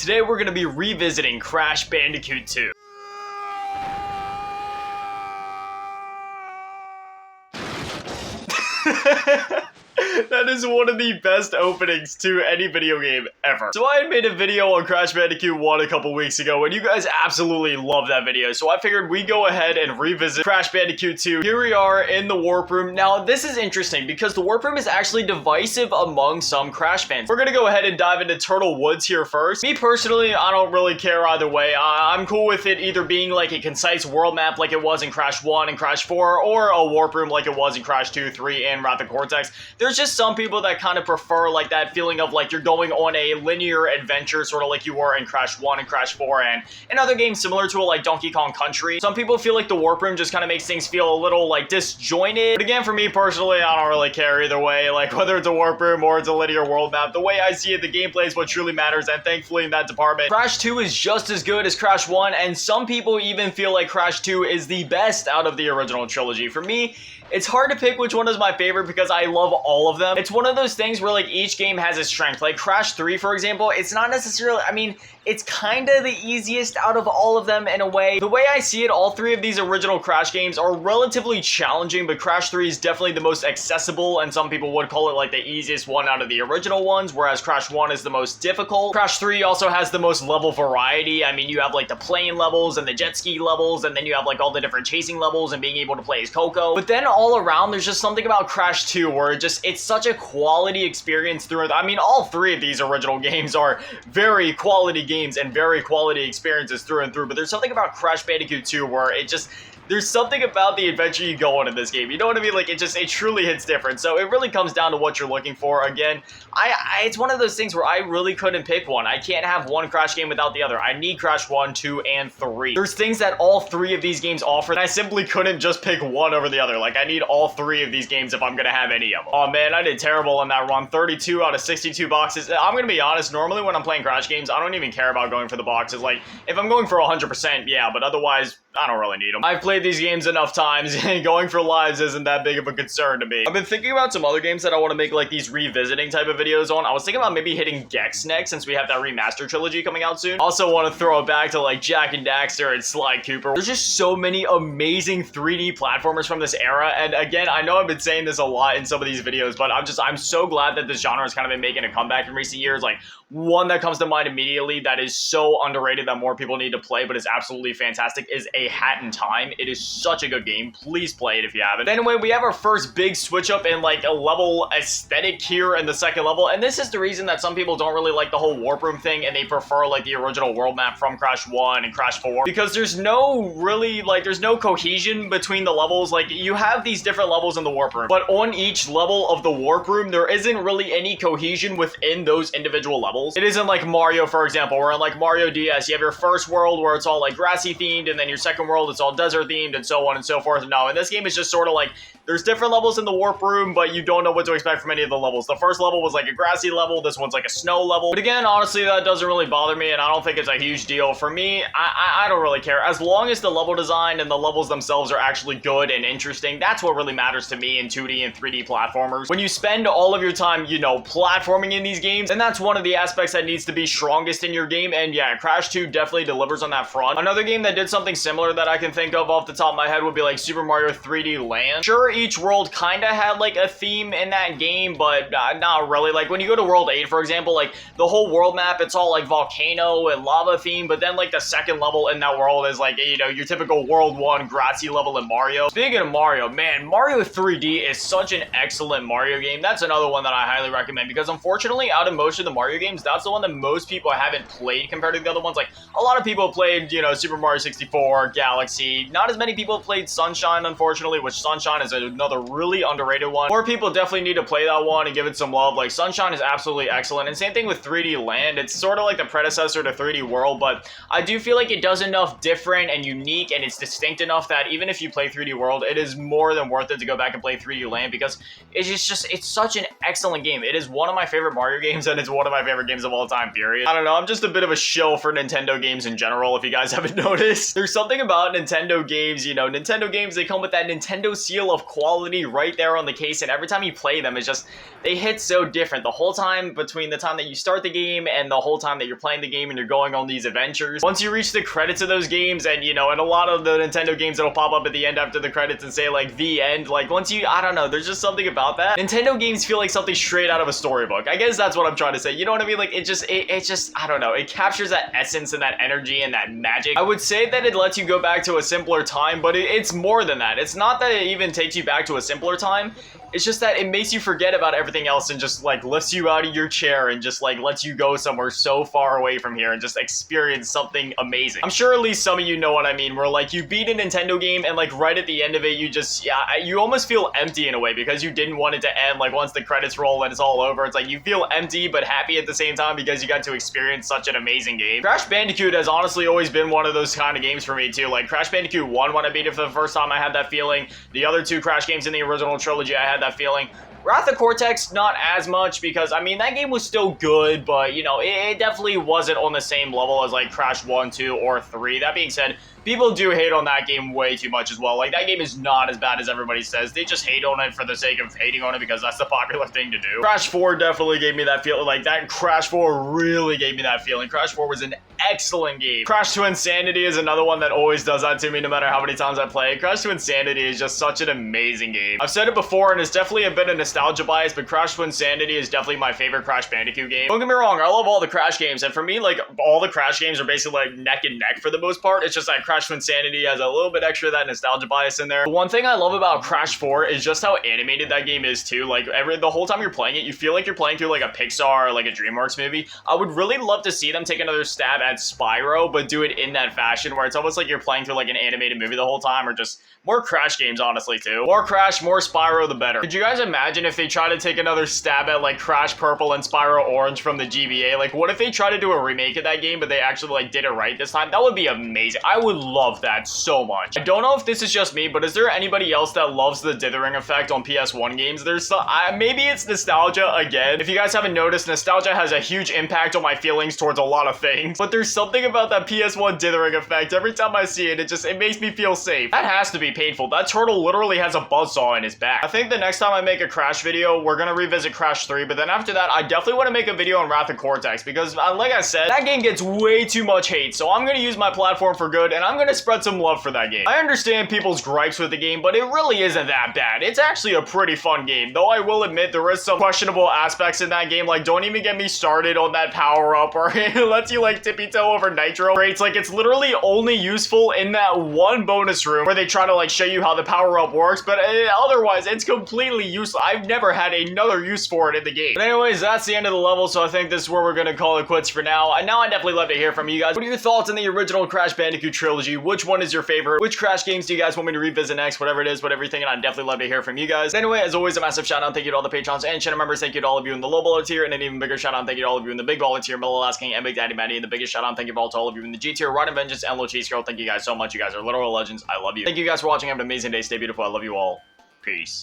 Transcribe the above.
Today we're going to be revisiting Crash Bandicoot 2. That is one of the best openings to any video game ever. So I had made a video on Crash Bandicoot 1 a couple weeks ago, and you guys absolutely loved that video. So I figured we'd go ahead and revisit Crash Bandicoot 2. Here we are in the Warp Room. Now, this is interesting because the Warp Room is actually divisive among some Crash fans. We're gonna go ahead and dive into Turtle Woods here first. Me personally, I don't really care either way. I'm cool with it either being like a concise world map like it was in Crash 1 and Crash 4, or a Warp Room like it was in Crash 2, 3, and Wrath of Cortex. There's just some people that kind of prefer like that feeling of like you're going on a linear adventure, sort of like you were in Crash 1 and Crash 4 and in other games similar to it like Donkey Kong Country. Some people feel like the Warp Room just kind of makes things feel a little like disjointed. But again, for me personally, I don't really care either way. Like whether it's a Warp Room or it's a linear world map, the way I see it, the gameplay is what truly matters, and thankfully in that department, Crash 2 is just as good as Crash 1, and some people even feel like Crash 2 is the best out of the original trilogy. For me, it's hard to pick which one is my favorite because I love all of them. It's one of those things where like each game has its strength. Like Crash 3, for example, it's not necessarily, I mean, it's kind of the easiest out of all of them in a way. The way I see it, all three of these original Crash games are relatively challenging, but Crash 3 is definitely the most accessible, and some people would call it like the easiest one out of the original ones, whereas Crash 1 is the most difficult. Crash 3 also has the most level variety. I mean, you have like the plane levels and the jet ski levels, and then you have like all the different chasing levels and being able to play as Coco. But then all around, there's just something about Crash 2 where it's such a quality experience through it. I mean, all three of these original games are very quality games and very quality experiences through and through, but there's something about Crash Bandicoot 2 where there's something about the adventure you go on in this game. You know what I mean? Like, it truly hits different. So it really comes down to what you're looking for. Again, it's one of those things where I really couldn't pick one. I can't have one Crash game without the other. I need Crash 1, 2, and 3. There's things that all three of these games offer, and I simply couldn't just pick one over the other. Like, I need all three of these games if I'm gonna have any of them. Oh man, I did terrible on that run. 32 out of 62 boxes. I'm gonna be honest, normally when I'm playing Crash games, I don't even care about going for the boxes. Like, if I'm going for 100%, yeah, but otherwise, I don't really need them. I've played these games enough times, and going for lives isn't that big of a concern to me. I've been thinking about some other games that I want to make like these revisiting type of videos on. I was thinking about maybe hitting Gex next, since we have that remaster trilogy coming out soon. Also want to throw it back to like Jak and Daxter and Sly Cooper. There's just so many amazing 3D platformers from this era, and again, I know I've been saying this a lot in some of these videos, but I'm so glad that this genre has kind of been making a comeback in recent years. Like, one that comes to mind immediately that is so underrated that more people need to play but is absolutely fantastic is A Hat in Time. It is such a good game. Please play it if you haven't. Anyway, we have our first big switch up in like a level aesthetic here in the second level, and this is the reason that some people don't really like the whole Warp Room thing and they prefer like the original world map from Crash 1 and Crash 4, because there's no cohesion between the levels. Like, you have these different levels in the Warp Room, but on each level of the Warp Room, there isn't really any cohesion within those individual levels. It isn't like Mario, for example, where in like Mario DS, you have your first world where it's all like grassy themed, and then your second world, it's all desert themed, and so on and so forth. No, in this game, it's just sort of like, there's different levels in the Warp Room, but you don't know what to expect from any of the levels. The first level was like a grassy level, this one's like a snow level. But again, honestly, that doesn't really bother me, and I don't think it's a huge deal. For me, I don't really care. As long as the level design and the levels themselves are actually good and interesting, that's what really matters to me in 2D and 3D platformers. When you spend all of your time, you know, platforming in these games, and that's one of the aspects that needs to be strongest in your game, and yeah, Crash 2 definitely delivers on that front. Another game that did something similar that I can think of off the top of my head would be like Super Mario 3D Land. Sure, each world kind of had like a theme in that game, but not really. Like when you go to World 8, for example, like the whole world map, it's all like volcano and lava theme, but then like the second level in that world is like, you know, your typical World 1 grassy level in Mario. Speaking of Mario, man, Mario 3D is such an excellent Mario game. That's another one that I highly recommend, because unfortunately, out of most of the Mario games, that's the one that most people haven't played compared to the other ones. Like, a lot of people have played, you know, Super Mario 64, Galaxy. Not as many people have played Sunshine, unfortunately, which Sunshine is another really underrated one. More people definitely need to play that one and give it some love. Like, Sunshine is absolutely excellent. And same thing with 3D Land. It's sort of like the predecessor to 3D World, but I do feel like it does enough different and unique, and it's distinct enough that even if you play 3D World, it is more than worth it to go back and play 3D Land, because it's such an excellent game. It is one of my favorite Mario games, and it's one of my favorite games of all time, period. I don't know, I'm just a bit of a shill for Nintendo games in general, if you guys haven't noticed. There's something about Nintendo games, you know, Nintendo games, they come with that Nintendo seal of quality right there on the case, and every time you play them, it's just, they hit so different the whole time between the time that you start the game and the whole time that you're playing the game and you're going on these adventures. Once you reach the credits of those games, and you know, and a lot of the Nintendo games that'll pop up at the end after the credits and say like the end, like once you, I don't know, there's just something about that. Nintendo games feel like something straight out of a storybook. I guess that's what I'm trying to say. You know what I mean? Like it just, I don't know. It captures that essence and that energy and that magic. I would say that it lets you go back to a simpler time, but it's more than that. It's not that it even takes you back to a simpler time. It's just that it makes you forget about everything else and just like lifts you out of your chair and just like lets you go somewhere so far away from here and just experience something amazing. I'm sure at least some of you know what I mean, where like you beat a Nintendo game and like right at the end of it, you just, you almost feel empty in a way because you didn't want it to end. Like once the credits roll and it's all over, it's like you feel empty but happy at the same time because you got to experience such an amazing game. Crash Bandicoot has honestly always been one of those kind of games for me too. Like Crash Bandicoot 1, when I beat it for the first time, I had that feeling. The other two Crash games in the original trilogy, I had that feeling. Wrath of Cortex, not as much, because, I mean, that game was still good, but, you know, it definitely wasn't on the same level as, like, Crash 1, 2, or 3. That being said, people do hate on that game way too much as well. Like, that game is not as bad as everybody says. They just hate on it for the sake of hating on it because that's the popular thing to do. Crash 4 definitely gave me that feeling. Like, that Crash 4 really gave me that feeling. Crash 4 was an excellent game. Crash to Insanity is another one that always does that to me no matter how many times I play. Crash to Insanity is just such an amazing game. I've said it before, and it's definitely a bit of nostalgia bias, but Crash to Insanity is definitely my favorite Crash Bandicoot game. Don't get me wrong, I love all the Crash games, and for me, like, all the Crash games are basically like neck and neck for the most part. It's just like Crash to Insanity has a little bit extra of that nostalgia bias in there. The one thing I love about Crash 4 is just how animated that game is too. Like the whole time you're playing it, you feel like you're playing through like a Pixar or like a DreamWorks movie. I would really love to see them take another stab at Spyro, but do it in that fashion where it's almost like you're playing through like an animated movie the whole time, or just more Crash games, honestly, too. More Crash, more Spyro, the better. Could you guys imagine if they try to take another stab at like Crash Purple and Spyro Orange from the GBA? Like, what if they try to do a remake of that game, but they actually like did it right this time? That would be amazing. I would love that so much. I don't know if this is just me, but is there anybody else that loves the dithering effect on PS1 games? There's some, maybe it's nostalgia again. If you guys haven't noticed, nostalgia has a huge impact on my feelings towards a lot of things, but there's something about that PS1 dithering effect. Every time I see it, it makes me feel safe. That has to be painful. That turtle literally has a buzzsaw in his back. I think the next time I make a Crash video, we're gonna revisit Crash 3, but then after that, I definitely want to make a video on Wrath of Cortex, because like I said, that game gets way too much hate, so I'm gonna use my platform for good, and I'm gonna spread some love for that game. I understand people's gripes with the game, but it really isn't that bad. It's actually a pretty fun game, though I will admit there is some questionable aspects in that game. Like, don't even get me started on that power-up, or it lets you like tippy-toe over nitro rates. Like, it's literally only useful in that one bonus room where they try to like show you how the power-up works, but otherwise it's completely useless. I've never had another use for it in the game. But anyways, that's the end of the level, so I think this is where we're gonna call it quits for now. And now I'd definitely love to hear from you guys. What are your thoughts on the original Crash Bandicoot trilogy? Which one is your favorite? Which Crash games do you guys want me to revisit next? Whatever it is, whatever you're thinking, I'd definitely love to hear from you guys. Anyway, as always, a massive shout out, thank you to all the patrons and channel members. Thank you to all of you in the low baller tier, and an even bigger shout out, thank you to all of you in the big baller tier, Mellow Last King, and Big Daddy Matty, and the biggest shout out, thank you to all of you in the G tier, Rod and Vengeance, and Little Cheese Girl. Thank you guys so much. You guys are literal legends. I love you. Thank you guys for watching. Have an amazing day. Stay beautiful. I love you all. Peace.